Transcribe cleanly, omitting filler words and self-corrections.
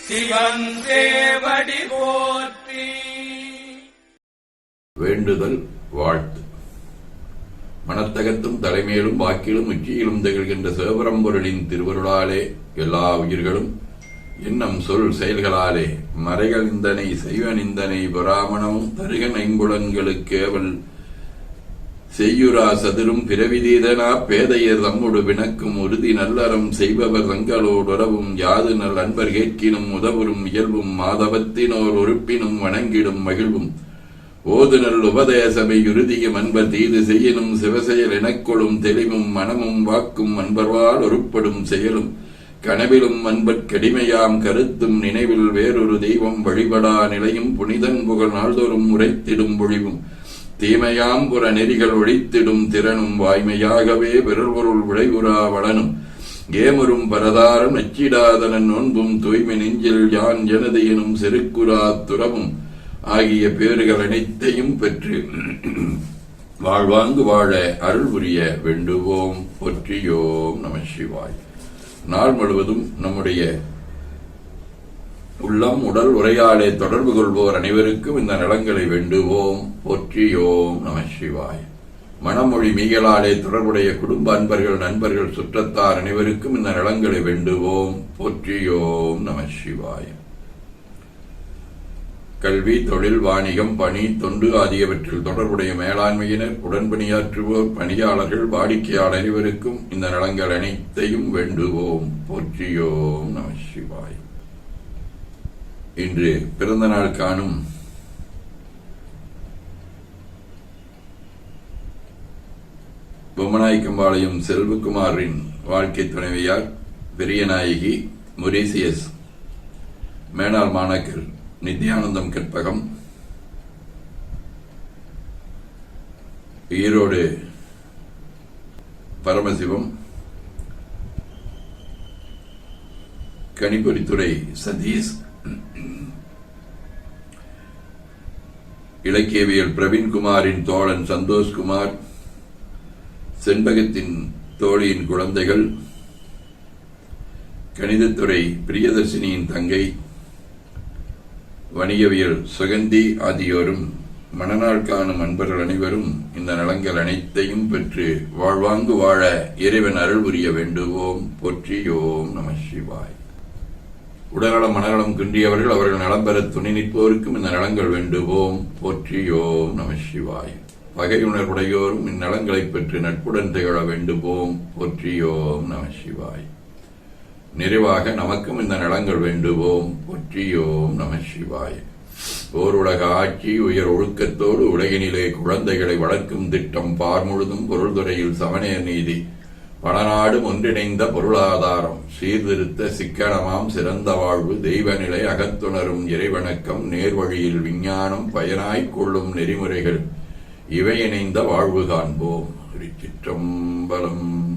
சிவன் சேவடி போற்றி. வேண்டுதல் வாழ்த்து. மனத்தகத்தும் தலைமையிலும் வாக்கிலும் உச்சியிலும் திகழ்கின்ற சிவபரம்பொருளின் திருவருளாலே எல்லா உயிர்களும் எண்ணம் சொல் செயல்களாலே மறைகள் நிந்தனை செய்வ நிந்தனை பிராமணமும் தருகன் ஐம்புலன்களுக்கேவல் செய்யுரா சதுரும் பிறவிதீதனா பேதையர் தம்முடு வினக்கும் உறுதி நல்லறம் செய்பவர் தங்களோடுறவும் யாது நல் அன்பர் கேட்கினும் உதவுறும் இயல்பும் மாதவத்தினோர் உறுப்பினும் வணங்கிடும் மகிழ்வும் ஓதுநல் உபதேசமை உறுதியும் அன்பர் தீது செய்யினும் சிவசெயல் எனக்கொடும் தெளிவும் மனமும் வாக்கும் அன்பர்வால் ஒருப்படும் செயலும் கனவிலும் அன்பற்கடிமையாம் கருத்தும் நினைவில் வேறொரு தெய்வம் வழிபடா நிலையும் புனிதன் புகழ் நாள்தோறும் உரைத்திடும் பொழிவும் தீமையாம் புற நெறிகள் ஒழித்திடும் திறனும் வாய்மையாகவே பிறர்பொருள் விளைவுறா வளனும் ஏமரும் பரதாரம் நச்சிடாதனன் நோன்பும் தூய்மை நெஞ்சில் யான் எனது எனும் செருக்குறா துறவும் ஆகிய பேறுகள் அனைத்தையும் பெற்று வாழ்வாங்கு வாழ அருள் புரிய வேண்டுவோம். போற்றியோம் நம சிவாய். நாள் முழுவதும் நம்முடைய உள்ளம் உடல் உரையாடே தொடர்பு கொள்வோர் அனைவருக்கும் இந்த நலங்களை வேண்டுவோம். போற்றியோம் நம சிவாய். மனமொழி மீகளாலே தொடர்புடைய குடும்ப அன்பர்கள் நண்பர்கள் சுற்றத்தார் அனைவருக்கும் இந்த நலங்களை வேண்டுவோம். போற்றியோம் நம சிவாய். கல்வி தொழில் வாணிகம் பணி தொண்டு ஆகியவற்றில் தொடர்புடைய மேலாண்மையினர் உடன்பணியாற்றுவோர் பணியாளர்கள் வாடிக்கையாளர் அனைவருக்கும் இந்த நலங்கள் அனைத்தையும் வேண்டுவோம். போற்றியோம் நம சிவாய். இன்று பிறந்த நாள் காணும் பொம்மநாயக்கம்பாளையம் செல்வகுமாரின் வாழ்க்கை துணைவியார் பெரியநாயகி மொரீசியஸ் மேனாள் மாணாக்கர் நித்யானந்தம் கற்பகம், ஈரோடு பரமசிவம், கணிப்பொறித்துறை சதீஷ், இலக்கியவியல் பிரவீன்குமாரின் தோழன் சந்தோஷ்குமார், செண்பகத்தின் தோழியின் குழந்தைகள், கணிதத்துறை பிரியதர்சினியின் தங்கை, வணிகவியல் சுகந்தி ஆகியோரும் மணநாள் காணும் அன்பர்கள் அனைவரும் இந்த நலங்கள் அனைத்தையும் பெற்று வாழ்வாங்கு வாழ இறைவன் அருள் புரிய வேண்டுவோம். போற்றியோம் நம சிவாய். உடல்நலம் மனநலம் குன்றியவர்கள் அவர்கள் நலம் பெற துணை நிற்போருக்கும் இந்த நலங்கள் வேண்டுவோம். போற்றியோம் நம சிவாய். பகையுணர்வுடையோரும் இந்நலங்களை பெற்று நட்புடன் திகழ வேண்டுவோம். போற்றியோம் நம சிவாய். நிறைவாக நமக்கும் இந்த நலங்கள் வேண்டுவோம். போற்றியோம் நம சிவாய். ஓருலக ஆட்சி உயர் ஒழுக்கத்தோடு உலகினிலே குழந்தைகளை வளர்க்கும் திட்டம் பார் முழுதும் பொருள்துறையில் சமநேர் நீதி பலநாடும் ஒன்றிணைந்த பொருளாதாரம் சீர்திருத்த சிக்கனமாம் சிறந்த வாழ்வு தெய்வநிலை அகத்துணரும் இறைவணக்கம் நேர்வழியில் விஞ்ஞானம் பயனாய்க் கொள்ளும் நெறிமுறைகள் இவை இணைந்த வாழ்வு காண்போம். திருச்சிற்றம்பலம்.